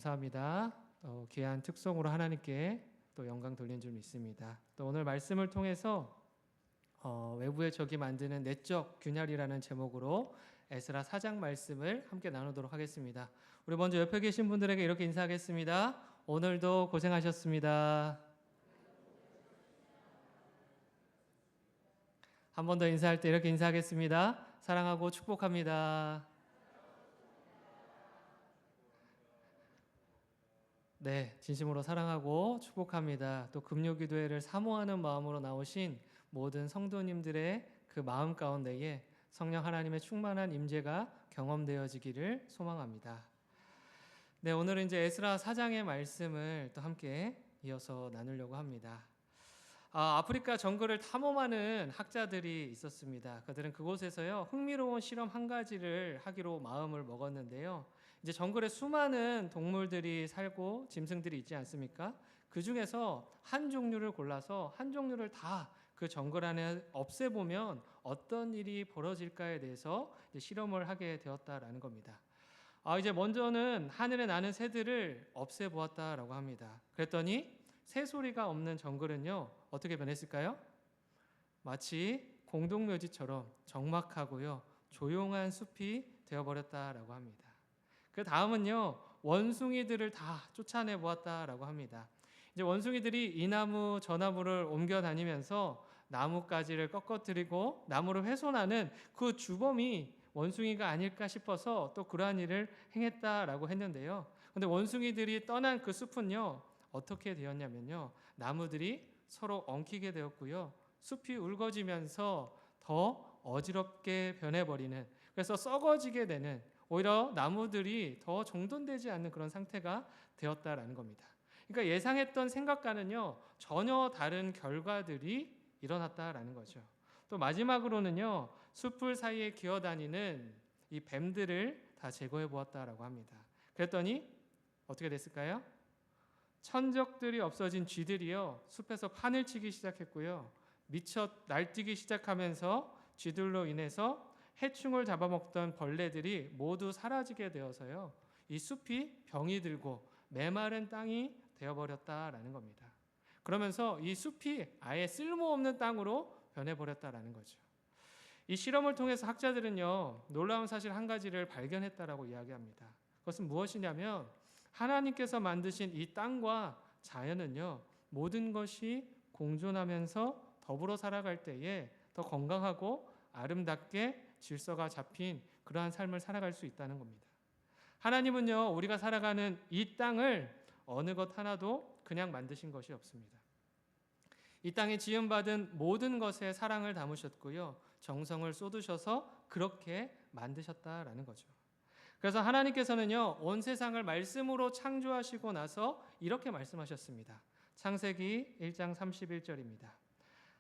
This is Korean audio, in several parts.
감사합니다. 귀한 특송으로 하나님께 또 영광 돌린 줄 믿습니다. 또 오늘 말씀을 통해서 외부의 적이 만드는 내적 균열이라는 제목으로 에스라 4장 말씀을 함께 나누도록 하겠습니다. 우리 먼저 옆에 계신 분들에게 이렇게 인사하겠습니다. 오늘도 고생하셨습니다. 한 번 더 인사할 때 이렇게 인사하겠습니다. 사랑하고 축복합니다. 네, 진심으로 사랑하고 축복합니다. 또 금요기도회를 사모하는 마음으로 나오신 모든 성도님들의 그 마음 가운데에 성령 하나님의 충만한 임재가 경험되어지기를 소망합니다. 네, 오늘은 이제 에스라 4장의 말씀을 또 함께 이어서 나누려고 합니다. 아프리카 정글을 탐험하는 학자들이 있었습니다. 그들은 그곳에서요 흥미로운 실험 한 가지를 하기로 마음을 먹었는데요. 이제 정글에 수많은 동물들이 살고 짐승들이 있지 않습니까? 그 중에서 한 종류를 골라서 한 종류를 다 그 정글 안에 없애보면 어떤 일이 벌어질까에 대해서 실험을 하게 되었다라는 겁니다. 이제 먼저는 하늘에 나는 새들을 없애보았다라고 합니다. 그랬더니 새소리가 없는 정글은요 어떻게 변했을까요? 마치 공동묘지처럼 적막하고요 조용한 숲이 되어버렸다라고 합니다. 그 다음은요 원숭이들을 다 쫓아내 보았다라고 합니다. 이제 원숭이들이 이 나무 저 나무를 옮겨 다니면서 나뭇가지를 꺾어뜨리고 나무를 훼손하는 그 주범이 원숭이가 아닐까 싶어서 또 그러한 일을 행했다라고 했는데요. 근데 원숭이들이 떠난 그 숲은요 어떻게 되었냐면요 나무들이 서로 엉키게 되었고요 숲이 울거지면서 더 어지럽게 변해버리는, 그래서 썩어지게 되는, 오히려 나무들이 더 정돈되지 않는 그런 상태가 되었다라는 겁니다. 그러니까 예상했던 생각과는요 전혀 다른 결과들이 일어났다라는 거죠. 또 마지막으로는요 숲풀 사이에 기어다니는 이 뱀들을 다 제거해 보았다라고 합니다. 그랬더니 어떻게 됐을까요? 천적들이 없어진 쥐들이요 숲에서 판을 치기 시작했고요 미쳐 날뛰기 시작하면서 쥐들로 인해서 해충을 잡아먹던 벌레들이 모두 사라지게 되어서요 이 숲이 병이 들고 메마른 땅이 되어버렸다라는 겁니다. 그러면서 이 숲이 아예 쓸모없는 땅으로 변해버렸다라는 거죠. 이 실험을 통해서 학자들은요 놀라운 사실 한 가지를 발견했다라고 이야기합니다. 그것은 무엇이냐면 하나님께서 만드신 이 땅과 자연은요 모든 것이 공존하면서 더불어 살아갈 때에 더 건강하고 아름답게 질서가 잡힌 그러한 삶을 살아갈 수 있다는 겁니다. 하나님은요 우리가 살아가는 이 땅을 어느 것 하나도 그냥 만드신 것이 없습니다. 이 땅에 지음받은 모든 것에 사랑을 담으셨고요 정성을 쏟으셔서 그렇게 만드셨다라는 거죠. 그래서 하나님께서는요 온 세상을 말씀으로 창조하시고 나서 이렇게 말씀하셨습니다. 창세기 1장 31절입니다.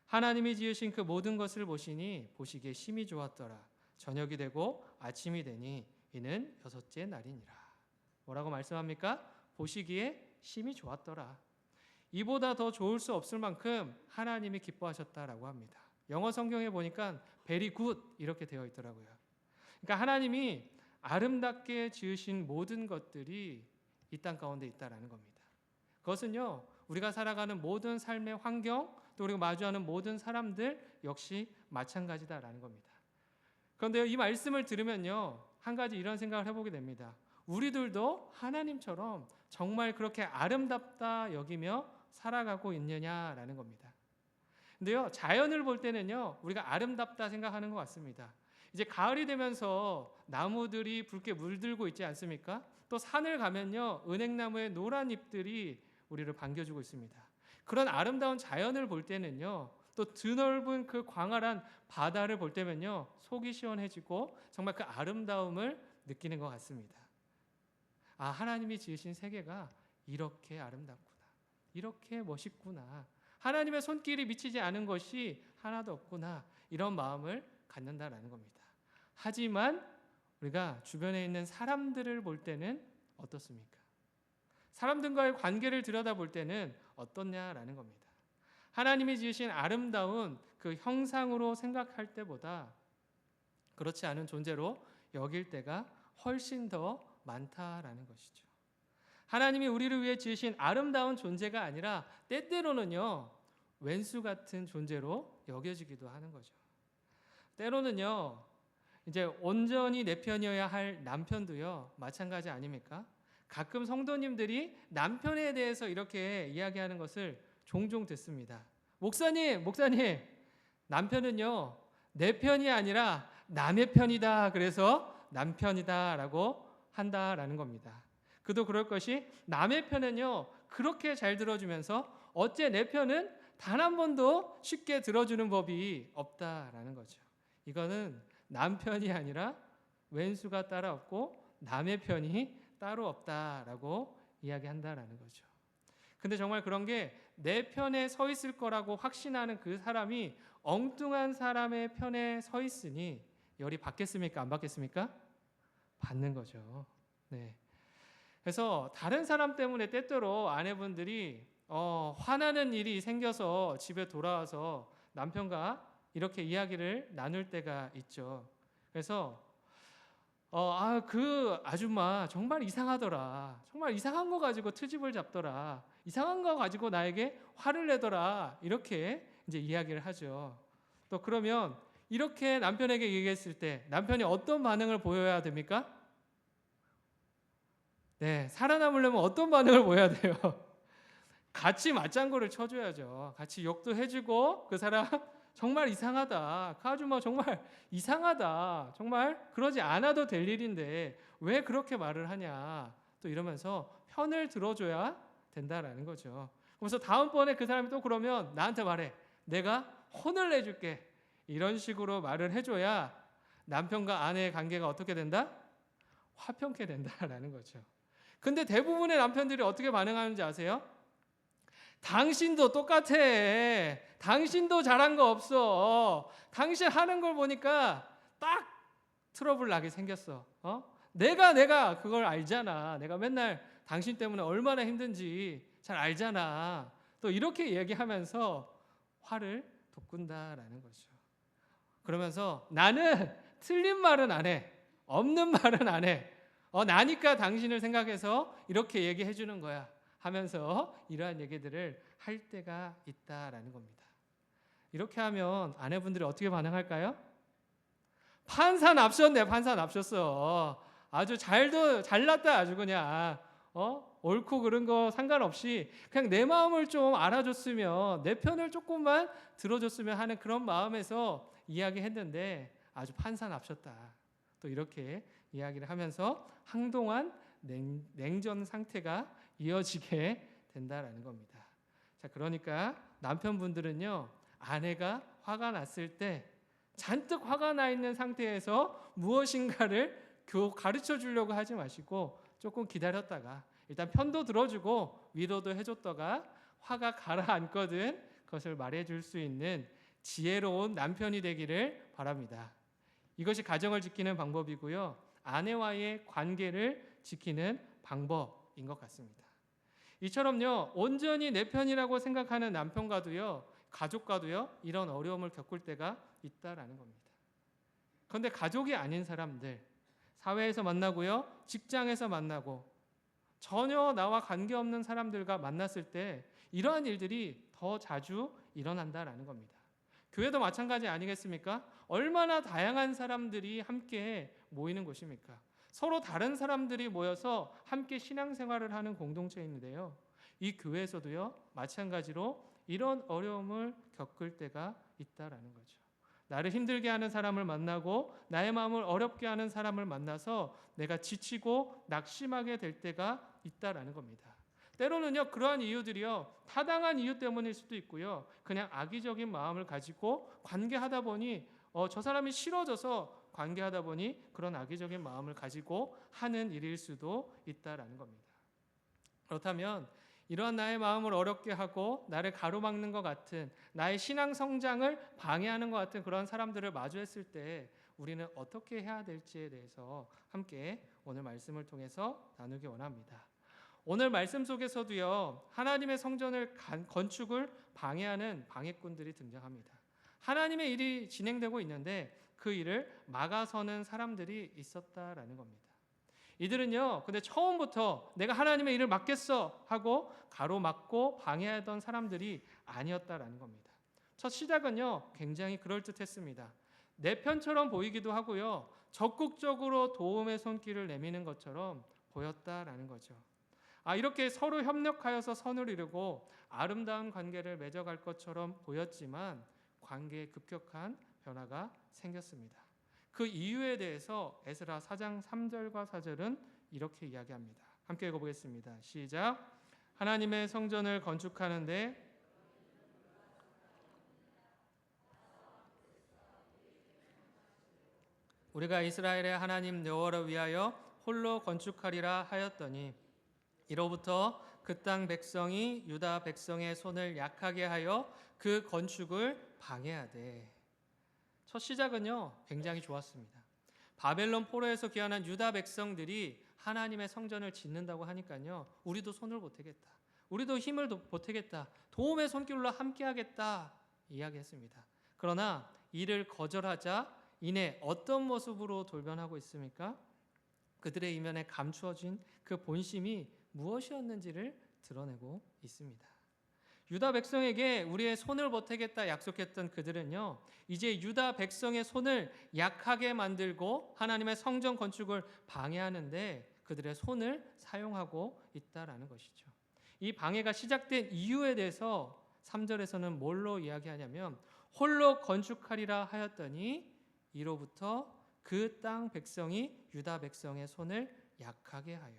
하나님이 지으신 그 모든 것을 보시니 보시기에 심히 좋았더라. 저녁이 되고 아침이 되니 이는 여섯째 날이니라. 뭐라고 말씀합니까? 보시기에 심히 좋았더라. 이보다 더 좋을 수 없을 만큼 하나님이 기뻐하셨다라고 합니다. 영어 성경에 보니까 very good 이렇게 되어 있더라고요. 그러니까 하나님이 아름답게 지으신 모든 것들이 이 땅 가운데 있다라는 겁니다. 그것은요 우리가 살아가는 모든 삶의 환경, 또 우리가 마주하는 모든 사람들 역시 마찬가지다라는 겁니다. 그런데 이 말씀을 들으면요 한 가지 이런 생각을 해보게 됩니다. 우리들도 하나님처럼 정말 그렇게 아름답다 여기며 살아가고 있느냐라는 겁니다. 근데요 자연을 볼 때는요 우리가 아름답다 생각하는 것 같습니다. 이제 가을이 되면서 나무들이 붉게 물들고 있지 않습니까? 또 산을 가면요 은행나무의 노란 잎들이 우리를 반겨주고 있습니다. 그런 아름다운 자연을 볼 때는요 또 드넓은 그 광활한 바다를 볼 때면요 속이 시원해지고 정말 그 아름다움을 느끼는 것 같습니다. 하나님이 지으신 세계가 이렇게 아름답구나, 이렇게 멋있구나, 하나님의 손길이 미치지 않은 것이 하나도 없구나, 이런 마음을 갖는다라는 겁니다. 하지만 우리가 주변에 있는 사람들을 볼 때는 어떻습니까? 사람들과의 관계를 들여다볼 때는 어떻냐라는 겁니다. 하나님이 지으신 아름다운 그 형상으로 생각할 때보다 그렇지 않은 존재로 여길 때가 훨씬 더 많다라는 것이죠. 하나님이 우리를 위해 지으신 아름다운 존재가 아니라 때때로는요, 왼수 같은 존재로 여겨지기도 하는 거죠. 때로는요, 이제 온전히 내 편이어야 할 남편도요, 마찬가지 아닙니까? 가끔 성도님들이 남편에 대해서 이렇게 이야기하는 것을 종종 듣습니다. 목사님, 남편은요, 내 편이 아니라 남의 편이다. 그래서 남편이다라고 한다라는 겁니다. 그도 그럴 것이 남의 편은요, 그렇게 잘 들어주면서 어째 내 편은 단 한 번도 쉽게 들어주는 법이 없다라는 거죠. 이거는 남편이 아니라 왼수가 따로 없고 남의 편이 따로 없다라고 이야기한다라는 거죠. 근데 정말 그런 게 내 편에 서 있을 거라고 확신하는 그 사람이 엉뚱한 사람의 편에 서 있으니 열이 받겠습니까? 안 받겠습니까? 받는 거죠. 네. 그래서 다른 사람 때문에 때때로 아내분들이 화나는 일이 생겨서 집에 돌아와서 남편과 이렇게 이야기를 나눌 때가 있죠. 그래서 그 아줌마 정말 이상하더라. 정말 이상한 거 가지고 트집을 잡더라. 이상한 거 가지고 나에게 화를 내더라. 이렇게 이제 이야기를 하죠. 또 그러면 이렇게 남편에게 얘기했을 때 남편이 어떤 반응을 보여야 됩니까? 네, 살아남으려면 어떤 반응을 보여야 돼요? 같이 맞장구를 쳐줘야죠. 같이 욕도 해주고 그 사람 정말 이상하다. 그 아줌마 정말 이상하다. 정말 그러지 않아도 될 일인데 왜 그렇게 말을 하냐. 또 이러면서 편을 들어줘야 된다라는 거죠. 그래서 다음번에 그 사람이 또 그러면 나한테 말해. 내가 혼을 내줄게. 이런 식으로 말을 해줘야 남편과 아내의 관계가 어떻게 된다? 화평케 된다라는 거죠. 근데 대부분의 남편들이 어떻게 반응하는지 아세요? 당신도 똑같아. 당신도 잘한 거 없어. 당신 하는 걸 보니까 딱 트러블 나게 생겼어. 내가 그걸 알잖아. 내가 맨날 당신 때문에 얼마나 힘든지 잘 알잖아. 또 이렇게 얘기하면서 화를 돋군다라는 거죠. 그러면서 나는 틀린 말은 안 해. 없는 말은 안 해. 나니까 당신을 생각해서 이렇게 얘기해 주는 거야. 하면서 이러한 얘기들을 할 때가 있다라는 겁니다. 이렇게 하면 아내분들이 어떻게 반응할까요? 판사 납셨어. 아주 잘났다 아주 그냥 옳고 그른 거 상관없이 그냥 내 마음을 좀 알아줬으면 내 편을 조금만 들어줬으면 하는 그런 마음에서 이야기했는데 아주 판사 납셨다. 또 이렇게 이야기를 하면서 한동안 냉전 상태가 이어지게 된다라는 겁니다. 자, 그러니까 남편분들은요, 아내가 화가 났을 때 잔뜩 화가 나 있는 상태에서 무엇인가를 가르쳐 주려고 하지 마시고 조금 기다렸다가 일단 편도 들어주고 위로도 해줬다가 화가 가라앉거든 그것을 말해줄 수 있는 지혜로운 남편이 되기를 바랍니다. 이것이 가정을 지키는 방법이고요. 아내와의 관계를 지키는 방법인 것 같습니다. 이처럼요, 온전히 내 편이라고 생각하는 남편과도요, 가족과도요, 이런 어려움을 겪을 때가 있다라는 겁니다. 그런데 가족이 아닌 사람들, 사회에서 만나고요, 직장에서 만나고, 전혀 나와 관계없는 사람들과 만났을 때 이러한 일들이 더 자주 일어난다라는 겁니다. 교회도 마찬가지 아니겠습니까? 얼마나 다양한 사람들이 함께 모이는 곳입니까? 서로 다른 사람들이 모여서 함께 신앙생활을 하는 공동체인데요. 이 교회에서도요, 마찬가지로 이런 어려움을 겪을 때가 있다라는 거죠. 나를 힘들게 하는 사람을 만나고 나의 마음을 어렵게 하는 사람을 만나서 내가 지치고 낙심하게 될 때가 있다라는 겁니다. 때로는요, 그러한 이유들이요, 타당한 이유 때문일 수도 있고요, 그냥 악의적인 마음을 가지고 관계하다 보니 저 사람이 싫어져서 관계하다 보니 그런 악의적인 마음을 가지고 하는 일일 수도 있다라는 겁니다. 그렇다면 이러한 나의 마음을 어렵게 하고 나를 가로막는 것 같은 나의 신앙 성장을 방해하는 것 같은 그런 사람들을 마주했을 때 우리는 어떻게 해야 될지에 대해서 함께 오늘 말씀을 통해서 나누기 원합니다. 오늘 말씀 속에서도요, 하나님의 성전을 건축을 방해하는 방해꾼들이 등장합니다. 하나님의 일이 진행되고 있는데 그 일을 막아서는 사람들이 있었다라는 겁니다. 이들은요, 근데 처음부터 내가 하나님의 일을 맡겠어 하고 가로막고 방해하던 사람들이 아니었다라는 겁니다. 첫 시작은요, 굉장히 그럴듯했습니다. 내 편처럼 보이기도 하고요, 적극적으로 도움의 손길을 내미는 것처럼 보였다라는 거죠. 이렇게 서로 협력하여서 선을 이루고 아름다운 관계를 맺어갈 것처럼 보였지만 관계에 급격한 변화가 생겼습니다. 그 이유에 대해서 에스라 4장 3절과 4절은 이렇게 이야기합니다. 함께 읽어보겠습니다. 시작. 하나님의 성전을 건축하는데 우리가 이스라엘의 하나님 여호와를 위하여 홀로 건축하리라 하였더니 이로부터 그 땅 백성이 유다 백성의 손을 약하게 하여 그 건축을 방해하되. 첫 시작은요, 굉장히 좋았습니다. 바벨론 포로에서 귀환한 유다 백성들이 하나님의 성전을 짓는다고 하니까요, 우리도 손을 보태겠다, 우리도 힘을 보태겠다, 도움의 손길로 함께하겠다 이야기했습니다. 그러나 이를 거절하자 이내 어떤 모습으로 돌변하고 있습니까? 그들의 이면에 감추어진 그 본심이 무엇이었는지를 드러내고 있습니다. 유다 백성에게 우리의 손을 보태겠다 약속했던 그들은요, 이제 유다 백성의 손을 약하게 만들고 하나님의 성전 건축을 방해하는데 그들의 손을 사용하고 있다라는 것이죠. 이 방해가 시작된 이유에 대해서 3절에서는 뭘로 이야기하냐면 홀로 건축하리라 하였더니 이로부터 그 땅 백성이 유다 백성의 손을 약하게 하여.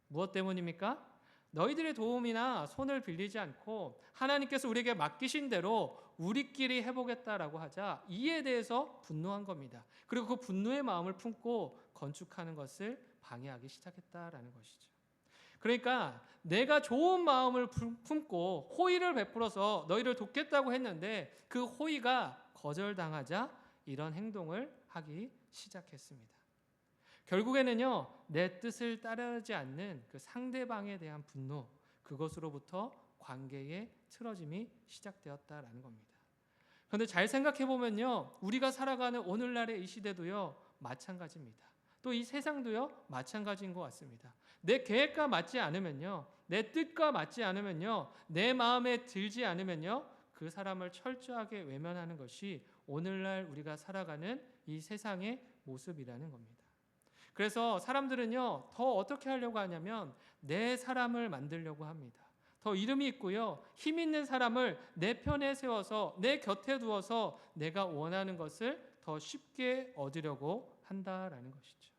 무엇 때문입니까? 너희들의 도움이나 손을 빌리지 않고 하나님께서 우리에게 맡기신 대로 우리끼리 해보겠다라고 하자 이에 대해서 분노한 겁니다. 그리고 그 분노의 마음을 품고 건축하는 것을 방해하기 시작했다라는 것이죠. 그러니까 내가 좋은 마음을 품고 호의를 베풀어서 너희를 돕겠다고 했는데 그 호의가 거절당하자 이런 행동을 하기 시작했습니다. 결국에는요, 내 뜻을 따르지 않는 그 상대방에 대한 분노, 그것으로부터 관계의 틀어짐이 시작되었다라는 겁니다. 그런데 잘 생각해 보면요, 우리가 살아가는 오늘날의 이 시대도요, 마찬가지입니다. 또 이 세상도요, 마찬가지인 것 같습니다. 내 계획과 맞지 않으면요, 내 뜻과 맞지 않으면요, 내 마음에 들지 않으면요, 그 사람을 철저하게 외면하는 것이 오늘날 우리가 살아가는 이 세상의 모습이라는 겁니다. 그래서 사람들은요, 더 어떻게 하려고 하냐면 내 사람을 만들려고 합니다. 더 이름이 있고요, 힘 있는 사람을 내 편에 세워서 내 곁에 두어서 내가 원하는 것을 더 쉽게 얻으려고 한다라는 것이죠.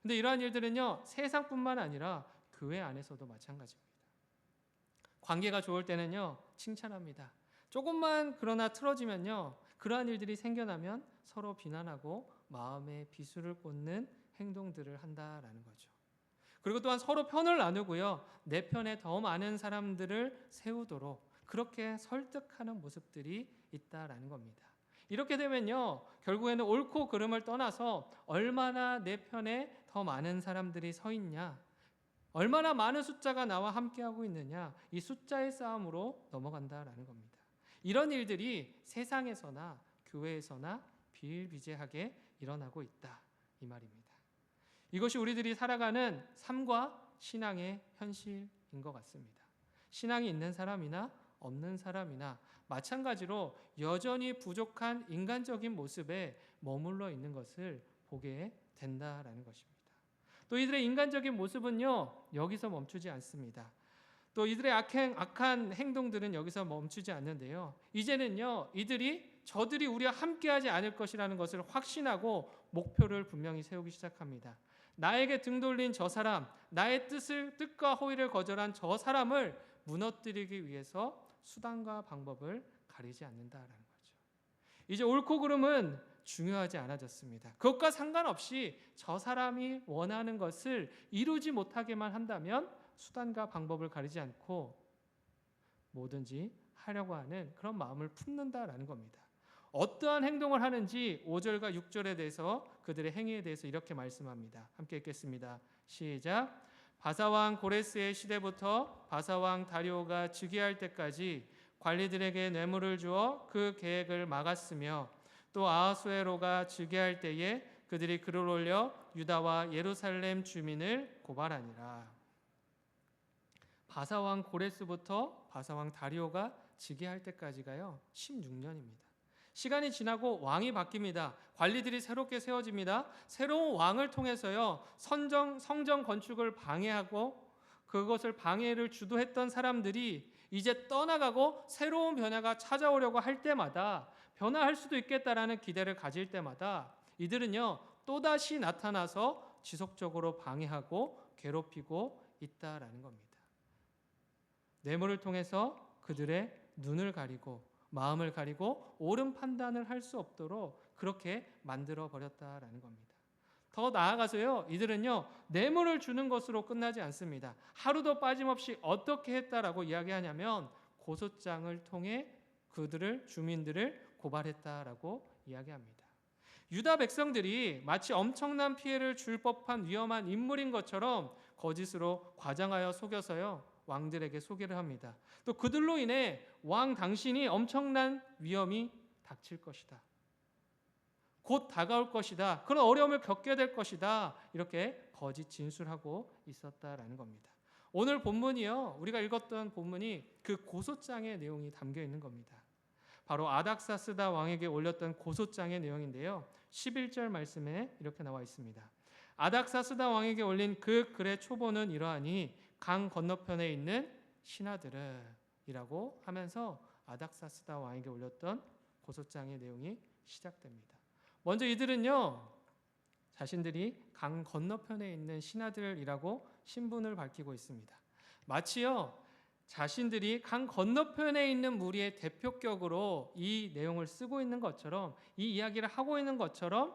근데 이러한 일들은요, 세상뿐만 아니라 교회 안에서도 마찬가지입니다. 관계가 좋을 때는요, 칭찬합니다. 조금만 그러나 틀어지면요, 그러한 일들이 생겨나면 서로 비난하고 마음에 비수를 꽂는 행동들을 한다라는 거죠. 그리고 또한 서로 편을 나누고요, 내 편에 더 많은 사람들을 세우도록 그렇게 설득하는 모습들이 있다라는 겁니다. 이렇게 되면요, 결국에는 옳고 그름을 떠나서 얼마나 내 편에 더 많은 사람들이 서 있냐, 얼마나 많은 숫자가 나와 함께하고 있느냐, 이 숫자의 싸움으로 넘어간다라는 겁니다. 이런 일들이 세상에서나 교회에서나 비일비재하게 일어나고 있다, 이 말입니다. 이것이 우리들이 살아가는 삶과 신앙의 현실인 것 같습니다. 신앙이 있는 사람이나 없는 사람이나 마찬가지로 여전히 부족한 인간적인 모습에 머물러 있는 것을 보게 된다라는 것입니다. 또 이들의 인간적인 모습은요, 여기서 멈추지 않습니다. 또 이들의 악한 행동들은 여기서 멈추지 않는데요, 이제는요, 저들이 우리와 함께하지 않을 것이라는 것을 확신하고 목표를 분명히 세우기 시작합니다. 나에게 등 돌린 저 사람, 나의 뜻과 호의를 거절한 저 사람을 무너뜨리기 위해서 수단과 방법을 가리지 않는다라는 거죠. 이제 옳고 그름은 중요하지 않아졌습니다. 그것과 상관없이 저 사람이 원하는 것을 이루지 못하게만 한다면 수단과 방법을 가리지 않고 뭐든지 하려고 하는 그런 마음을 품는다라는 겁니다. 어떠한 행동을 하는지 5절과 6절에 대해서 그들의 행위에 대해서 이렇게 말씀합니다. 함께 읽겠습니다. 시작. 바사왕 고레스의 시대부터 바사왕 다리오가 즉위할 때까지 관리들에게 뇌물을 주어 그 계획을 막았으며 또 아하수에로가 즉위할 때에 그들이 글을 올려 유다와 예루살렘 주민을 고발하니라. 바사왕 고레스부터 바사왕 다리오가 즉위할 때까지가요 16년입니다. 시간이 지나고 왕이 바뀝니다. 관리들이 새롭게 세워집니다. 새로운 왕을 통해서요 성전 건축을 방해하고 그것을 방해를 주도했던 사람들이 이제 떠나가고 새로운 변화가 찾아오려고 할 때마다, 변화할 수도 있겠다라는 기대를 가질 때마다 이들은요 또다시 나타나서 지속적으로 방해하고 괴롭히고 있다라는 겁니다. 뇌물을 통해서 그들의 눈을 가리고 마음을 가리고 옳은 판단을 할 수 없도록 그렇게 만들어 버렸다라는 겁니다. 더 나아가서요 이들은요 뇌물을 주는 것으로 끝나지 않습니다. 하루도 빠짐없이 어떻게 했다라고 이야기하냐면 고소장을 통해 그들을, 주민들을 고발했다라고 이야기합니다. 유다 백성들이 마치 엄청난 피해를 줄 법한 위험한 인물인 것처럼 거짓으로 과장하여 속여서요 왕들에게 소개를 합니다. 또 그들로 인해 왕 당신이 엄청난 위험이 닥칠 것이다, 곧 다가올 것이다, 그런 어려움을 겪게 될 것이다, 이렇게 거짓 진술하고 있었다라는 겁니다. 오늘 본문이요 우리가 읽었던 본문이 그 고소장의 내용이 담겨 있는 겁니다. 바로 아닥사스다 왕에게 올렸던 고소장의 내용인데요 11절 말씀에 이렇게 나와 있습니다. 아닥사스다 왕에게 올린 그 글의 초본은 이러하니 강 건너편에 있는 신하들이라고 하면서 아닥사스다 왕에게 올렸던 고소장의 내용이 시작됩니다. 먼저 이들은요 자신들이 강 건너편에 있는 신하들이라고 신분을 밝히고 있습니다. 마치요 자신들이 강 건너편에 있는 무리의 대표격으로 이 내용을 쓰고 있는 것처럼, 이 이야기를 하고 있는 것처럼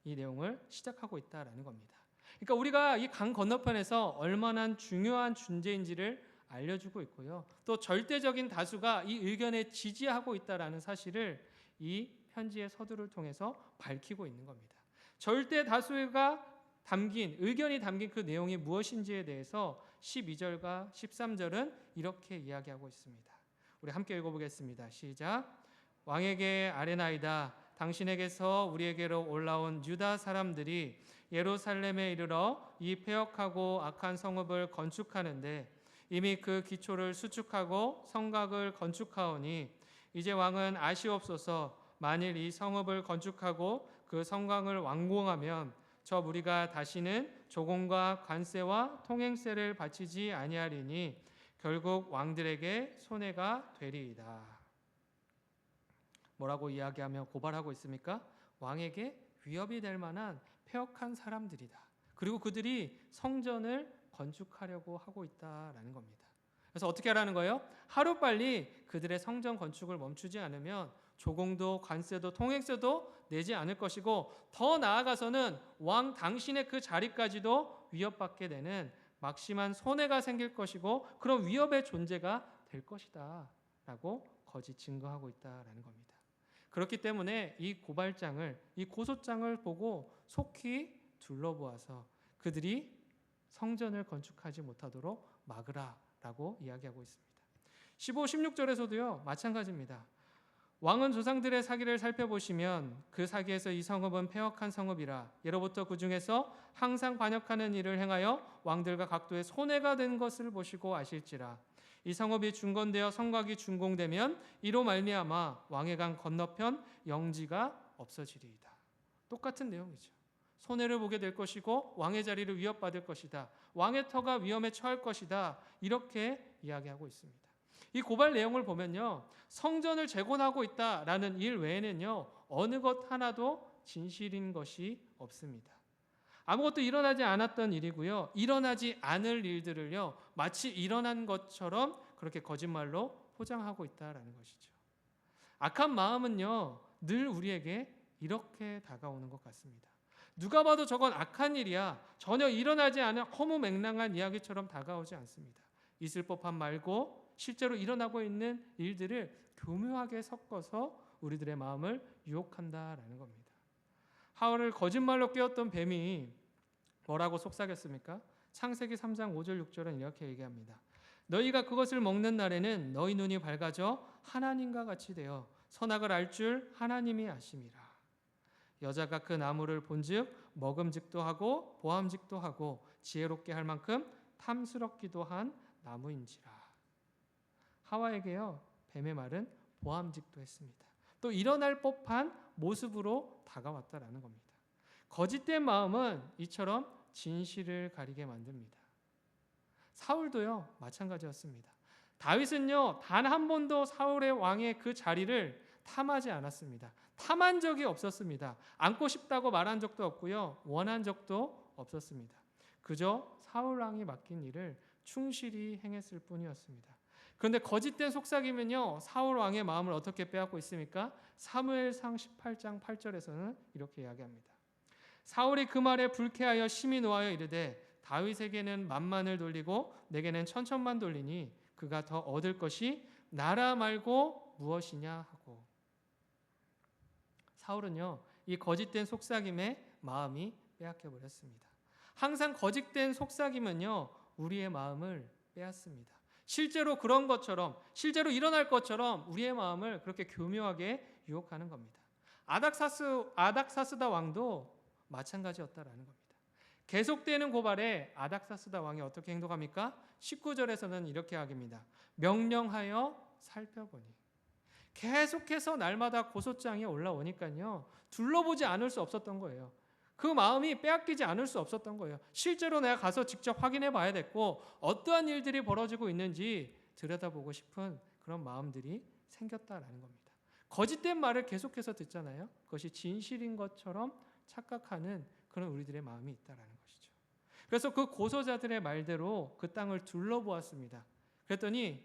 이 내용을 시작하고 있다라는 겁니다. 그러니까 우리가 이 강 건너편에서 얼마나 중요한 존재인지를 알려주고 있고요, 또 절대적인 다수가 이 의견에 지지하고 있다라는 사실을 이 편지의 서두를 통해서 밝히고 있는 겁니다. 절대 다수가 담긴, 의견이 담긴 그 내용이 무엇인지에 대해서 12절과 13절은 이렇게 이야기하고 있습니다. 우리 함께 읽어보겠습니다. 시작. 왕에게 아뢰나이다. 당신에게서 우리에게로 올라온 유다 사람들이 예루살렘에 이르러 이 패역하고 악한 성읍을 건축하는데 이미 그 기초를 수축하고 성곽을 건축하오니 이제 왕은 아시옵소서. 만일 이 성읍을 건축하고 그 성곽을 완공하면 저 무리가 다시는 조공과 관세와 통행세를 바치지 아니하리니 결국 왕들에게 손해가 되리이다. 뭐라고 이야기하며 고발하고 있습니까? 왕에게 위협이 될 만한 패역한 사람들이다. 그리고 그들이 성전을 건축하려고 하고 있다라는 겁니다. 그래서 어떻게 하라는 거예요? 하루빨리 그들의 성전 건축을 멈추지 않으면 조공도 관세도 통행세도 내지 않을 것이고, 더 나아가서는 왕 당신의 그 자리까지도 위협받게 되는 막심한 손해가 생길 것이고 그런 위협의 존재가 될 것이다 라고 거짓 증거하고 있다라는 겁니다. 그렇기 때문에 이 고발장을, 이 고소장을 보고 속히 둘러보아서 그들이 성전을 건축하지 못하도록 막으라라고 이야기하고 있습니다. 15, 16절에서도요 마찬가지입니다. 왕은 조상들의 사기를 살펴보시면 그 사기에서 이 성읍은 패역한 성읍이라 예로부터 그 중에서 항상 반역하는 일을 행하여 왕들과 각도의 손해가 된 것을 보시고 아실지라. 이 성읍이 중건되어 성곽이 준공되면 이로 말미암아 왕의 강 건너편 영지가 없어지리이다. 똑같은 내용이죠. 손해를 보게 될 것이고 왕의 자리를 위협받을 것이다. 왕의 터가 위험에 처할 것이다. 이렇게 이야기하고 있습니다. 이 고발 내용을 보면요, 성전을 재건하고 있다라는 일 외에는요 어느 것 하나도 진실인 것이 없습니다. 아무것도 일어나지 않았던 일이고요, 일어나지 않을 일들을요 마치 일어난 것처럼 그렇게 거짓말로 포장하고 있다라는 것이죠. 악한 마음은요 늘 우리에게 이렇게 다가오는 것 같습니다. 누가 봐도 저건 악한 일이야, 전혀 일어나지 않은 허무맹랑한 이야기처럼 다가오지 않습니다. 있을 법한 말고 실제로 일어나고 있는 일들을 교묘하게 섞어서 우리들의 마음을 유혹한다라는 겁니다. 하와를 거짓말로 깨웠던 뱀이 뭐라고 속삭였습니까? 창세기 3장 5절 6절은 이렇게 얘기합니다. 너희가 그것을 먹는 날에는 너희 눈이 밝아져 하나님과 같이 되어 선악을 알 줄 하나님이 아심이라. 여자가 그 나무를 본즉 먹음직도 하고 보암직도 하고 지혜롭게 할 만큼 탐스럽기도 한 나무인지라. 하와에게요, 뱀의 말은 보암직도 했습니다. 또 일어날 법한 모습으로 다가왔다라는 겁니다. 거짓된 마음은 이처럼 진실을 가리게 만듭니다. 사울도요, 마찬가지였습니다. 다윗은요, 단 한 번도 사울의 왕의 그 자리를 탐하지 않았습니다. 탐한 적이 없었습니다. 앉고 싶다고 말한 적도 없고요, 원한 적도 없었습니다. 그저 사울 왕이 맡긴 일을 충실히 행했을 뿐이었습니다. 그런데 거짓된 속삭임은요, 사울 왕의 마음을 어떻게 빼앗고 있습니까? 사무엘상 18장 8절에서는 이렇게 이야기합니다. 사울이 그 말에 불쾌하여 심히 노하여 이르되 다윗에게는 만만을 돌리고 내게는 천천만 돌리니 그가 더 얻을 것이 나라 말고 무엇이냐 하고. 사울은요, 이 거짓된 속삭임에 마음이 빼앗겨 버렸습니다. 항상 거짓된 속삭임은요, 우리의 마음을 빼앗습니다. 실제로 그런 것처럼, 실제로 일어날 것처럼 우리의 마음을 그렇게 교묘하게 유혹하는 겁니다. 아닥사스다 왕도 마찬가지였다라는 겁니다. 계속되는 고발에 아닥사스다 왕이 어떻게 행동합니까? 19절에서는 이렇게 하깁니다. 명령하여 살펴보니. 계속해서 날마다 고소장이 올라오니까요, 둘러보지 않을 수 없었던 거예요. 그 마음이 빼앗기지 않을 수 없었던 거예요. 실제로 내가 가서 직접 확인해 봐야 됐고, 어떠한 일들이 벌어지고 있는지 들여다보고 싶은 그런 마음들이 생겼다라는 겁니다. 거짓된 말을 계속해서 듣잖아요. 그것이 진실인 것처럼 착각하는 그런 우리들의 마음이 있다라는 것이죠. 그래서 그 고소자들의 말대로 그 땅을 둘러보았습니다. 그랬더니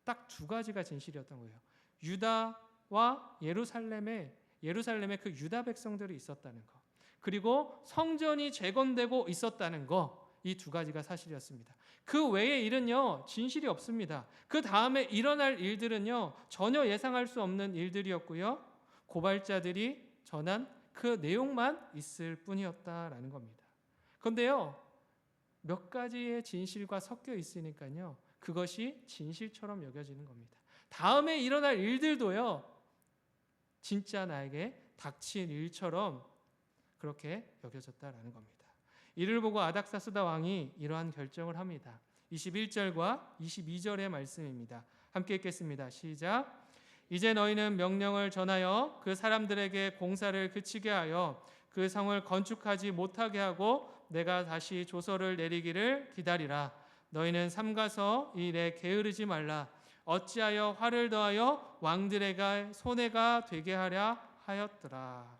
딱 두 가지가 진실이었던 거예요. 유다와 예루살렘에 그 유다 백성들이 있었다는 것, 그리고 성전이 재건되고 있었다는 것, 이 두 가지가 사실이었습니다. 그 외의 일은요, 진실이 없습니다. 그 다음에 일어날 일들은요, 전혀 예상할 수 없는 일들이었고요, 고발자들이 전한 그 내용만 있을 뿐이었다라는 겁니다. 그런데요, 몇 가지의 진실과 섞여 있으니까요, 그것이 진실처럼 여겨지는 겁니다. 다음에 일어날 일들도요, 진짜 나에게 닥친 일처럼 그렇게 여겨졌다라는 겁니다. 이를 보고 아닥사스다 왕이 이러한 결정을 합니다. 21절과 22절의 말씀입니다. 함께 읽겠습니다. 시작. 이제 너희는 명령을 전하여 그 사람들에게 공사를 그치게 하여 그 성을 건축하지 못하게 하고 내가 다시 조서를 내리기를 기다리라. 너희는 삼가서 이 일에 게으르지 말라. 어찌하여 화를 더하여 왕들에게 손해가 되게 하랴 하였더라.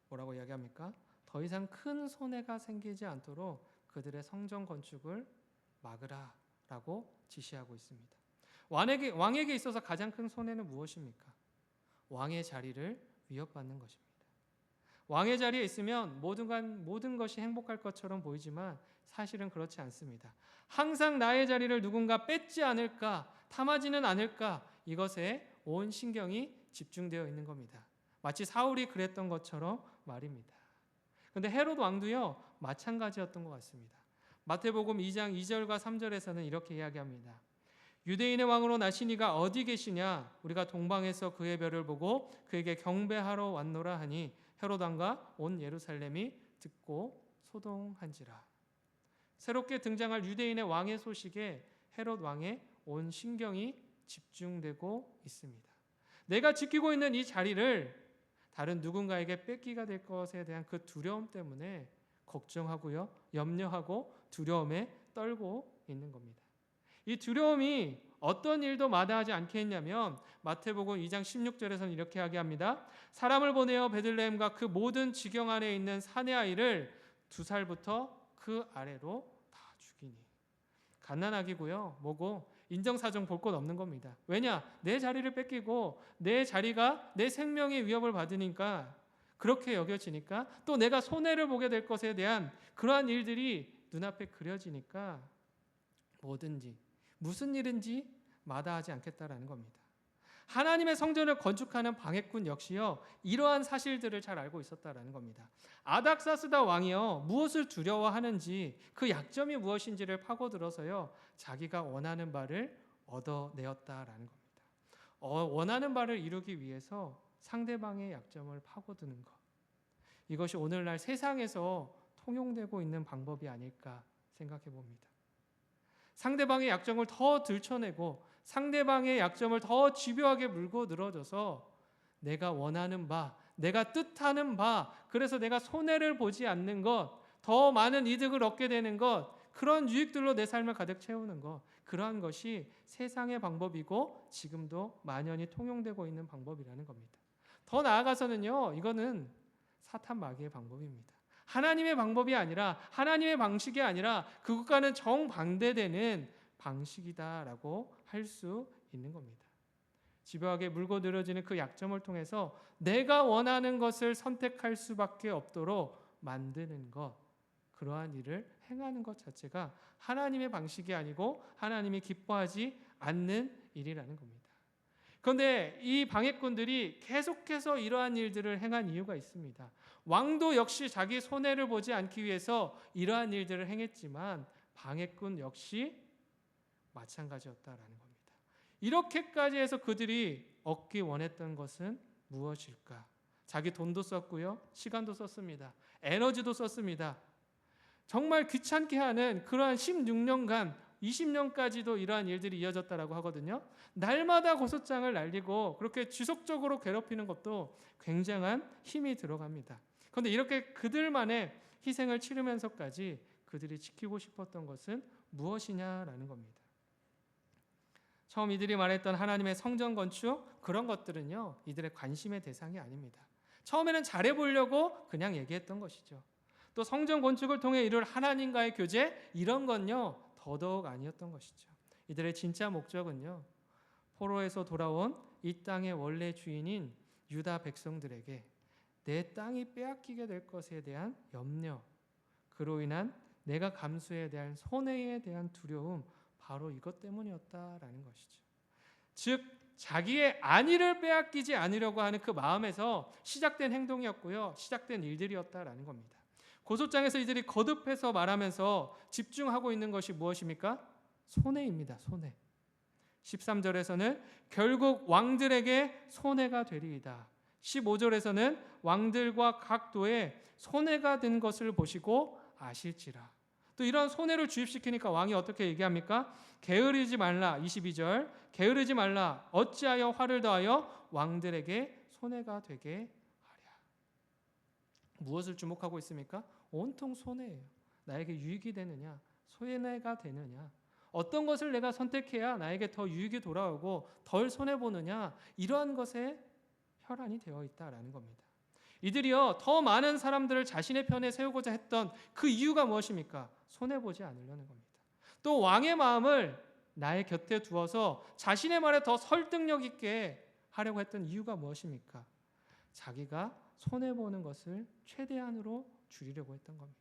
뭐라고 이야기합니까? 더 이상 큰 손해가 생기지 않도록 그들의 성전 건축을 막으라 라고 지시하고 있습니다. 왕에게 있어서 가장 큰 손해는 무엇입니까? 왕의 자리를 위협받는 것입니다. 왕의 자리에 있으면 모든 것이 행복할 것처럼 보이지만 사실은 그렇지 않습니다. 항상 나의 자리를 누군가 뺏지 않을까, 탐하지는 않을까, 이것에 온 신경이 집중되어 있는 겁니다. 마치 사울이 그랬던 것처럼 말입니다. 그런데 헤롯 왕도요, 마찬가지였던 것 같습니다. 마태복음 2장 2절과 3절에서는 이렇게 이야기합니다. 유대인의 왕으로 나신 이가 어디 계시냐? 우리가 동방에서 그의 별을 보고 그에게 경배하러 왔노라 하니 헤롯 왕과 온 예루살렘이 듣고 소동한지라. 새롭게 등장할 유대인의 왕의 소식에 헤롯 왕의 온 신경이 집중되고 있습니다. 내가 지키고 있는 이 자리를 다른 누군가에게 뺏기가 될 것에 대한 그 두려움 때문에 걱정하고요, 염려하고 두려움에 떨고 있는 겁니다. 이 두려움이 어떤 일도 마다하지 않게 했냐면 마태복음 2장 16절에서는 이렇게 이야기합니다. 사람을 보내어 베들레헴과 그 모든 지경 안에 있는 사내 아이를 2살부터 그 아래로 다 죽이니. 갓난아기고요, 뭐고 인정사정 볼 것 없는 겁니다. 왜냐? 내 자리를 뺏기고 내 자리가 내 생명의 위협을 받으니까, 그렇게 여겨지니까, 또 내가 손해를 보게 될 것에 대한 그러한 일들이 눈앞에 그려지니까 뭐든지 무슨 일인지 마다하지 않겠다라는 겁니다. 하나님의 성전을 건축하는 방해꾼 역시요, 이러한 사실들을 잘 알고 있었다라는 겁니다. 아닥사스다 왕이요, 무엇을 두려워하는지, 그 약점이 무엇인지를 파고들어서요, 자기가 원하는 바를 얻어내었다라는 겁니다. 원하는 바를 이루기 위해서 상대방의 약점을 파고드는 것. 이것이 오늘날 세상에서 통용되고 있는 방법이 아닐까 생각해 봅니다. 상대방의 약점을 더 들춰내고 상대방의 약점을 더 집요하게 물고 늘어져서 내가 원하는 바, 내가 뜻하는 바, 그래서 내가 손해를 보지 않는 것, 더 많은 이득을 얻게 되는 것, 그런 유익들로 내 삶을 가득 채우는 것, 그러한 것이 세상의 방법이고 지금도 만연히 통용되고 있는 방법이라는 겁니다. 더 나아가서는요, 이거는 사탄 마귀의 방법입니다. 하나님의 방법이 아니라, 하나님의 방식이 아니라 그것과는 정반대되는 방식이다라고 할 수 있는 겁니다. 집요하게 물고 늘어지는 그 약점을 통해서 내가 원하는 것을 선택할 수밖에 없도록 만드는 것, 그러한 일을 행하는 것 자체가 하나님의 방식이 아니고 하나님이 기뻐하지 않는 일이라는 겁니다. 그런데 이 방해꾼들이 계속해서 이러한 일들을 행한 이유가 있습니다. 왕도 역시 자기 손해를 보지 않기 위해서 이러한 일들을 행했지만 방해꾼 역시 마찬가지였다라는 겁니다. 이렇게까지 해서 그들이 얻기 원했던 것은 무엇일까? 자기 돈도 썼고요, 시간도 썼습니다. 에너지도 썼습니다. 정말 귀찮게 하는 그러한 16년간, 20년까지도 이러한 일들이 이어졌다라고 하거든요. 날마다 고소장을 날리고 그렇게 지속적으로 괴롭히는 것도 굉장한 힘이 들어갑니다. 그런데 이렇게 그들만의 희생을 치르면서까지 그들이 지키고 싶었던 것은 무엇이냐라는 겁니다. 처음 이들이 말했던 하나님의 성전 건축, 그런 것들은요, 이들의 관심의 대상이 아닙니다. 처음에는 잘해보려고 그냥 얘기했던 것이죠. 또 성전 건축을 통해 이룰 하나님과의 교제, 이런 건요 더더욱 아니었던 것이죠. 이들의 진짜 목적은요, 포로에서 돌아온 이 땅의 원래 주인인 유다 백성들에게 내 땅이 빼앗기게 될 것에 대한 염려, 그로 인한 내가 감수에 대한 손해에 대한 두려움, 바로 이것 때문이었다라는 것이죠. 즉 자기의 안위를 빼앗기지 않으려고 하는 그 마음에서 시작된 행동이었고요, 시작된 일들이었다라는 겁니다. 고소장에서 이들이 거듭해서 말하면서 집중하고 있는 것이 무엇입니까? 손해입니다. 손해. 13절에서는 결국 왕들에게 손해가 되리이다. 15절에서는 왕들과 각 도에 손해가 된 것을 보시고 아실지라. 또 이런 손해를 주입시키니까 왕이 어떻게 얘기합니까? 게으르지 말라. 22절 게으르지 말라. 어찌하여 화를 더하여 왕들에게 손해가 되게 하랴. 무엇을 주목하고 있습니까? 온통 손해예요. 나에게 유익이 되느냐, 손해가 되느냐, 어떤 것을 내가 선택해야 나에게 더 유익이 돌아오고 덜 손해보느냐, 이러한 것에 혈안이 되어 있다라는 겁니다. 이들이요 더 많은 사람들을 자신의 편에 세우고자 했던 그 이유가 무엇입니까? 손해보지 않으려는 겁니다. 또 왕의 마음을 나의 곁에 두어서 자신의 말에 더 설득력 있게 하려고 했던 이유가 무엇입니까? 자기가 손해보는 것을 최대한으로 줄이려고 했던 겁니다.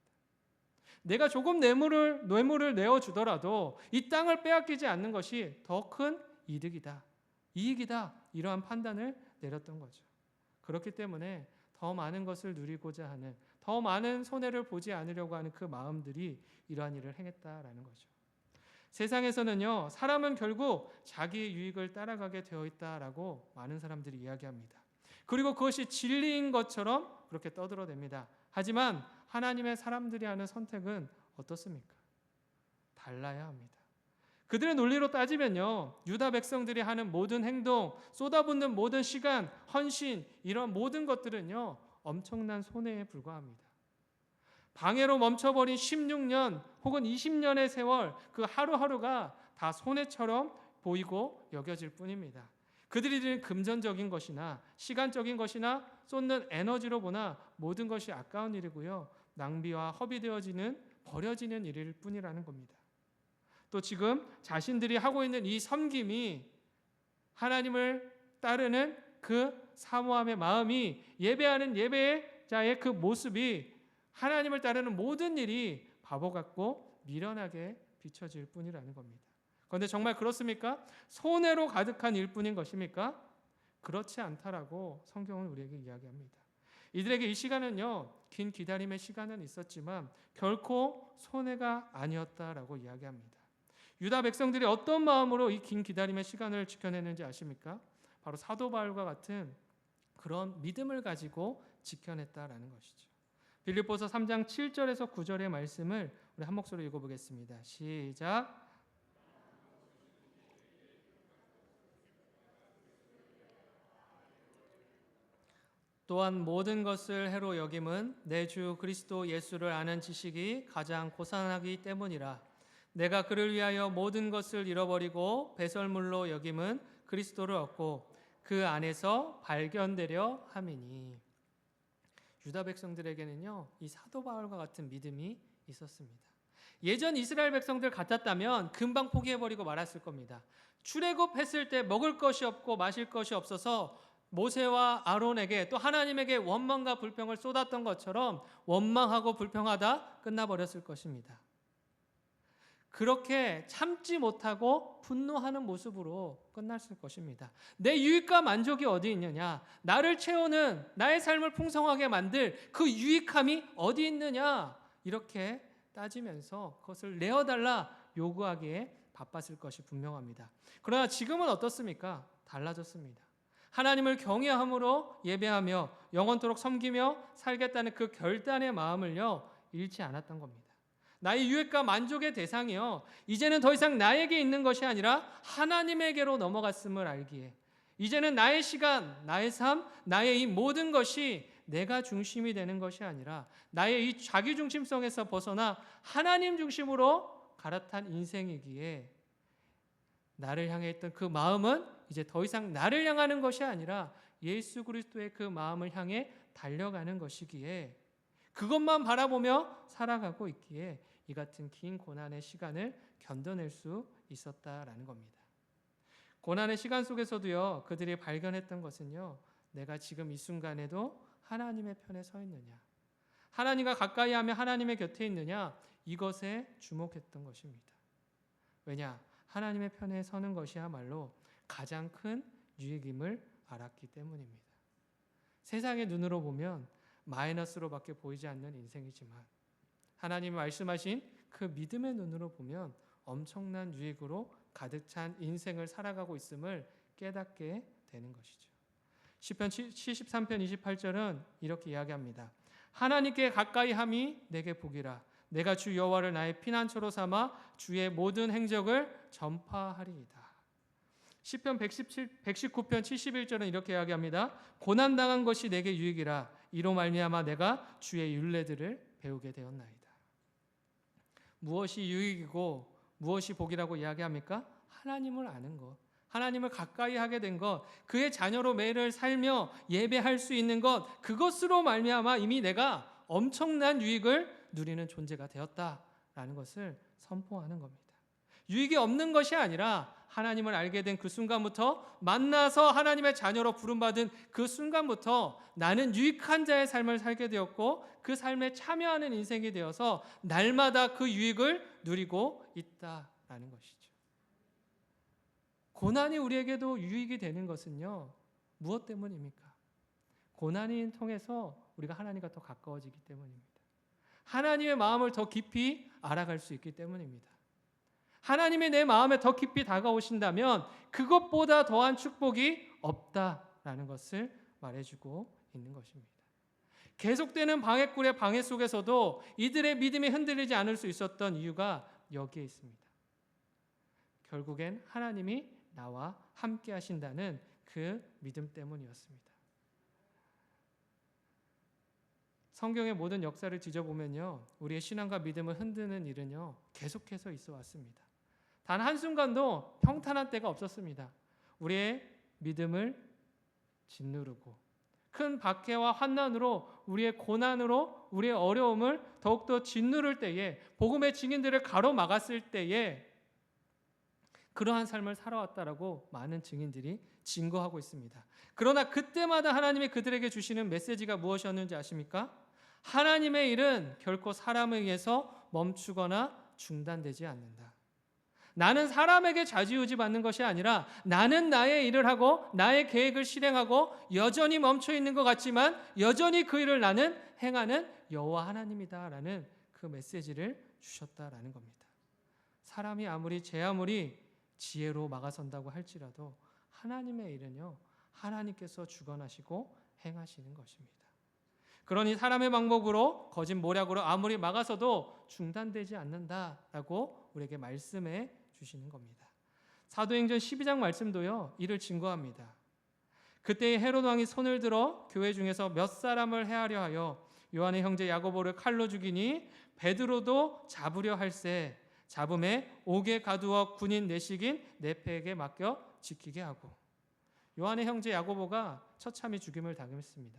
내가 조금 뇌물을 내어주더라도 이 땅을 빼앗기지 않는 것이 더 큰 이득이다, 이익이다, 이러한 판단을 내렸던 거죠. 그렇기 때문에 더 많은 것을 누리고자 하는, 더 많은 손해를 보지 않으려고 하는 그 마음들이 이러한 일을 행했다라는 거죠. 세상에서는요, 사람은 결국 자기의 유익을 따라가게 되어 있다라고 많은 사람들이 이야기합니다. 그리고 그것이 진리인 것처럼 그렇게 떠들어댑니다. 하지만 하나님의 사람들이 하는 선택은 어떻습니까? 달라야 합니다. 그들의 논리로 따지면요, 유다 백성들이 하는 모든 행동, 쏟아붓는 모든 시간, 헌신, 이런 모든 것들은요 엄청난 손해에 불과합니다. 방해로 멈춰버린 16년 혹은 20년의 세월, 그 하루하루가 다 손해처럼 보이고 여겨질 뿐입니다. 그들이 드린 금전적인 것이나 시간적인 것이나 쏟는 에너지로 보나 모든 것이 아까운 일이고요, 낭비와 허비되어지는, 버려지는 일일 뿐이라는 겁니다. 또 지금 자신들이 하고 있는 이 섬김이, 하나님을 따르는 그 사모함의 마음이, 예배하는 예배자의 그 모습이, 하나님을 따르는 모든 일이 바보 같고 미련하게 비춰질 뿐이라는 겁니다. 그런데 정말 그렇습니까? 손해로 가득한 일뿐인 것입니까? 그렇지 않다라고 성경은 우리에게 이야기합니다. 이들에게 이 시간은요, 긴 기다림의 시간은 있었지만 결코 손해가 아니었다라고 이야기합니다. 유다 백성들이 어떤 마음으로 이 긴 기다림의 시간을 지켜내는지 아십니까? 바로 사도 바울과 같은 그런 믿음을 가지고 지켜냈다라는 것이죠. 빌립보서 3장 7절에서 9절의 말씀을 우리 한 목소리로 읽어보겠습니다. 시작. 또한 모든 것을 해로 여김은 내 주 그리스도 예수를 아는 지식이 가장 고상하기 때문이라. 내가 그를 위하여 모든 것을 잃어버리고 배설물로 여김은 그리스도를 얻고 그 안에서 발견되려 함이니. 유다 백성들에게는요, 이 사도 바울과 같은 믿음이 있었습니다. 예전 이스라엘 백성들 같았다면 금방 포기해버리고 말았을 겁니다. 출애굽했을 때 먹을 것이 없고 마실 것이 없어서 모세와 아론에게 또 하나님에게 원망과 불평을 쏟았던 것처럼 원망하고 불평하다 끝나버렸을 것입니다. 그렇게 참지 못하고 분노하는 모습으로 끝났을 것입니다. 내 유익과 만족이 어디 있느냐? 나를 채우는, 나의 삶을 풍성하게 만들 그 유익함이 어디 있느냐? 이렇게 따지면서 그것을 내어달라 요구하기에 바빴을 것이 분명합니다. 그러나 지금은 어떻습니까? 달라졌습니다. 하나님을 경외함으로 예배하며 영원토록 섬기며 살겠다는 그 결단의 마음을요, 잃지 않았던 겁니다. 나의 유익과 만족의 대상이요, 이제는 더 이상 나에게 있는 것이 아니라 하나님에게로 넘어갔음을 알기에, 이제는 나의 시간, 나의 삶, 나의 이 모든 것이 내가 중심이 되는 것이 아니라 나의 이 자기 중심성에서 벗어나 하나님 중심으로 갈아탄 인생이기에, 나를 향해 있던 그 마음은 이제 더 이상 나를 향하는 것이 아니라 예수 그리스도의 그 마음을 향해 달려가는 것이기에, 그것만 바라보며 살아가고 있기에 이 같은 긴 고난의 시간을 견뎌낼 수 있었다라는 겁니다. 고난의 시간 속에서도요, 그들이 발견했던 것은요, 내가 지금 이 순간에도 하나님의 편에 서 있느냐, 하나님과 가까이 하며 하나님의 곁에 있느냐, 이것에 주목했던 것입니다. 왜냐? 하나님의 편에 서는 것이야말로 가장 큰 유익임을 알았기 때문입니다. 세상의 눈으로 보면 마이너스로밖에 보이지 않는 인생이지만 하나님이 말씀하신 그 믿음의 눈으로 보면 엄청난 유익으로 가득 찬 인생을 살아가고 있음을 깨닫게 되는 것이죠. 시편 73편 28절은 이렇게 이야기합니다. 하나님께 가까이 함이 내게 복이라. 내가 주 여호와를 나의 피난처로 삼아 주의 모든 행적을 전파하리이다. 시편 119편 71절은 이렇게 이야기합니다. 고난당한 것이 내게 유익이라. 이로 말미암아 내가 주의 율례들을 배우게 되었나이다. 무엇이 유익이고 무엇이 복이라고 이야기합니까? 하나님을 아는 것, 하나님을 가까이 하게 된 것, 그의 자녀로 매일을 살며 예배할 수 있는 것, 그것으로 말미암아 이미 내가 엄청난 유익을 누리는 존재가 되었다라는 것을 선포하는 겁니다. 유익이 없는 것이 아니라 하나님을 알게 된 그 순간부터, 만나서 하나님의 자녀로 부름받은 그 순간부터 나는 유익한 자의 삶을 살게 되었고 그 삶에 참여하는 인생이 되어서 날마다 그 유익을 누리고 있다라는 것이죠. 고난이 우리에게도 유익이 되는 것은요, 무엇 때문입니까? 고난을 통해서 우리가 하나님과 더 가까워지기 때문입니다. 하나님의 마음을 더 깊이 알아갈 수 있기 때문입니다. 하나님이 내 마음에 더 깊이 다가오신다면 그것보다 더한 축복이 없다라는 것을 말해주고 있는 것입니다. 계속되는 방해꾼의 방해 속에서도 이들의 믿음이 흔들리지 않을 수 있었던 이유가 여기에 있습니다. 결국엔 하나님이 나와 함께 하신다는 그 믿음 때문이었습니다. 성경의 모든 역사를 뒤져보면요, 우리의 신앙과 믿음을 흔드는 일은요, 계속해서 있어 왔습니다. 단 한순간도 평탄한 때가 없었습니다. 우리의 믿음을 짓누르고 큰 박해와 환난으로, 우리의 고난으로 우리의 어려움을 더욱더 짓누를 때에, 복음의 증인들을 가로막았을 때에 그러한 삶을 살아왔다라고 많은 증인들이 증거하고 있습니다. 그러나 그때마다 하나님이 그들에게 주시는 메시지가 무엇이었는지 아십니까? 하나님의 일은 결코 사람에 의해서 멈추거나 중단되지 않는다. 나는 사람에게 좌지우지 받는 것이 아니라 나는 나의 일을 하고 나의 계획을 실행하고 여전히 멈춰 있는 것 같지만 여전히 그 일을 나는 행하는 여호와 하나님이다라는 그 메시지를 주셨다라는 겁니다. 사람이 제 아무리 지혜로 막아선다고 할지라도 하나님의 일은요, 하나님께서 주관하시고 행하시는 것입니다. 그러니 사람의 방법으로 거짓 모략으로 아무리 막아서도 중단되지 않는다라고 우리에게 말씀해 주시는 겁니다. 사도행전 12장 말씀도요, 이를 증거합니다. 그때 헤롯 왕이 손을 들어 교회 중에서 몇 사람을 해하려 하여 요한의 형제 야고보를 칼로 죽이니 베드로도 잡으려 할세 잡음에 옥에 가두어 군인 내식인 네페에게 맡겨 지키게 하고. 요한의 형제 야고보가 처참히 죽임을 당했습니다.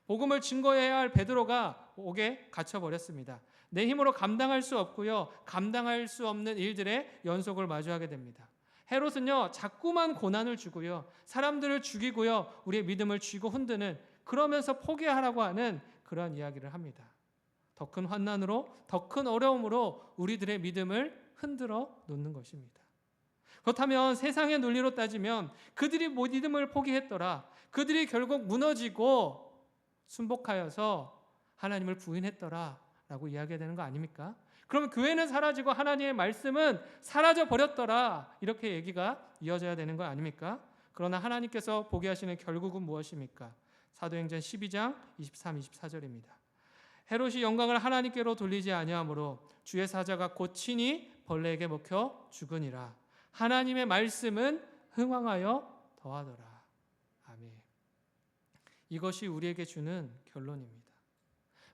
복음을 증거해야 할 베드로가 옥에 갇혀버렸습니다. 내 힘으로 감당할 수 없고요, 감당할 수 없는 일들의 연속을 마주하게 됩니다. 헤롯은요, 자꾸만 고난을 주고요, 사람들을 죽이고요, 우리의 믿음을 쥐고 흔드는, 그러면서 포기하라고 하는 그런 이야기를 합니다. 더 큰 환난으로, 더 큰 어려움으로 우리들의 믿음을 흔들어 놓는 것입니다. 그렇다면 세상의 논리로 따지면 그들이 믿음을 포기했더라, 그들이 결국 무너지고 순복하여서 하나님을 부인했더라 라고 이야기해야 되는 거 아닙니까? 그러면 교회는 사라지고 하나님의 말씀은 사라져 버렸더라, 이렇게 얘기가 이어져야 되는 거 아닙니까? 그러나 하나님께서 보게 하시는 결국은 무엇입니까? 사도행전 12장 23, 24절입니다. 헤롯이 영광을 하나님께로 돌리지 아니하므로 주의 사자가 곧 친히 벌레에게 먹혀 죽으니라. 하나님의 말씀은 흥왕하여 더하더라. 아멘. 이것이 우리에게 주는 결론입니다.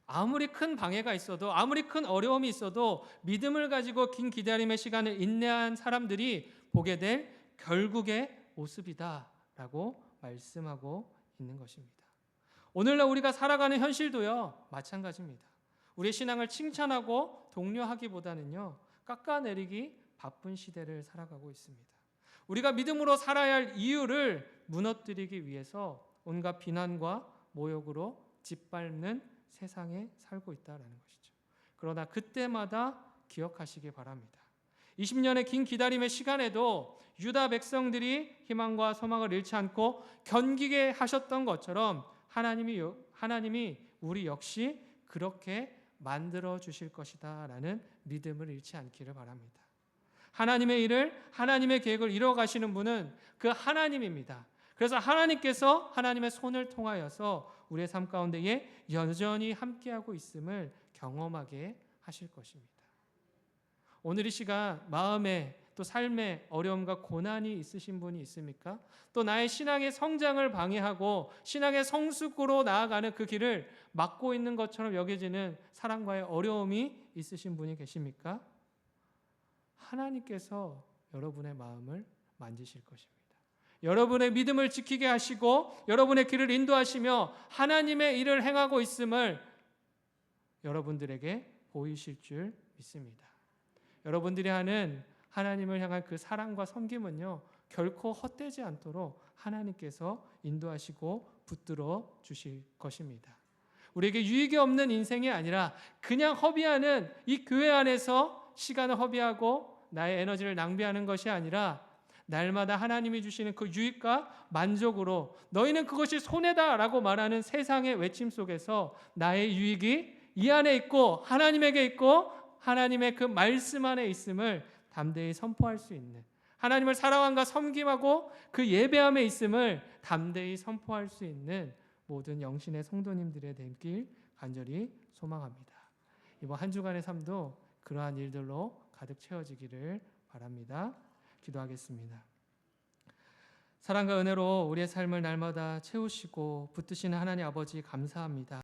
아무리 큰 방해가 있어도, 아무리 큰 어려움이 있어도 믿음을 가지고 긴 기다림의 시간을 인내한 사람들이 보게 될 결국의 모습이다라고 말씀하고 있는 것입니다. 오늘날 우리가 살아가는 현실도요, 마찬가지입니다. 우리의 신앙을 칭찬하고 독려하기보다는요, 깎아내리기 바쁜 시대를 살아가고 있습니다. 우리가 믿음으로 살아야 할 이유를 무너뜨리기 위해서 온갖 비난과 모욕으로 짓밟는 세상에 살고 있다는 것이죠. 그러나 그때마다 기억하시기 바랍니다. 20년의 긴 기다림의 시간에도 유다 백성들이 희망과 소망을 잃지 않고 견기게 하셨던 것처럼 하나님이 우리 역시 그렇게 만들어 주실 것이다 라는 믿음을 잃지 않기를 바랍니다. 하나님의 일을, 하나님의 계획을 이루어 가시는 분은 그 하나님입니다. 그래서 하나님께서 하나님의 손을 통하여서 우리의 삶 가운데에 여전히 함께하고 있음을 경험하게 하실 것입니다. 오늘 이 시간 마음에 또 삶에 어려움과 고난이 있으신 분이 있습니까? 또 나의 신앙의 성장을 방해하고 신앙의 성숙으로 나아가는 그 길을 막고 있는 것처럼 여겨지는 사랑과의 어려움이 있으신 분이 계십니까? 하나님께서 여러분의 마음을 만지실 것입니다. 여러분의 믿음을 지키게 하시고 여러분의 길을 인도하시며 하나님의 일을 행하고 있음을 여러분들에게 보이실 줄 믿습니다. 여러분들이 하는 하나님을 향한 그 사랑과 섬김은요, 결코 헛되지 않도록 하나님께서 인도하시고 붙들어 주실 것입니다. 우리에게 유익이 없는 인생이 아니라 그냥 허비하는 이 교회 안에서 시간을 허비하고 나의 에너지를 낭비하는 것이 아니라 날마다 하나님이 주시는 그 유익과 만족으로 너희는 그것이 손해다라고 말하는 세상의 외침 속에서 나의 유익이 이 안에 있고 하나님에게 있고 하나님의 그 말씀 안에 있음을 담대히 선포할 수 있는, 하나님을 사랑함과 섬김하고 그 예배함에 있음을 담대히 선포할 수 있는 모든 영신의 성도님들의 되길 간절히 소망합니다. 이번 한 주간의 삶도 그러한 일들로 가득 채워지기를 바랍니다. 기도하겠습니다. 사랑과 은혜로 우리의 삶을 날마다 채우시고 붙드시는 하나님 아버지 감사합니다.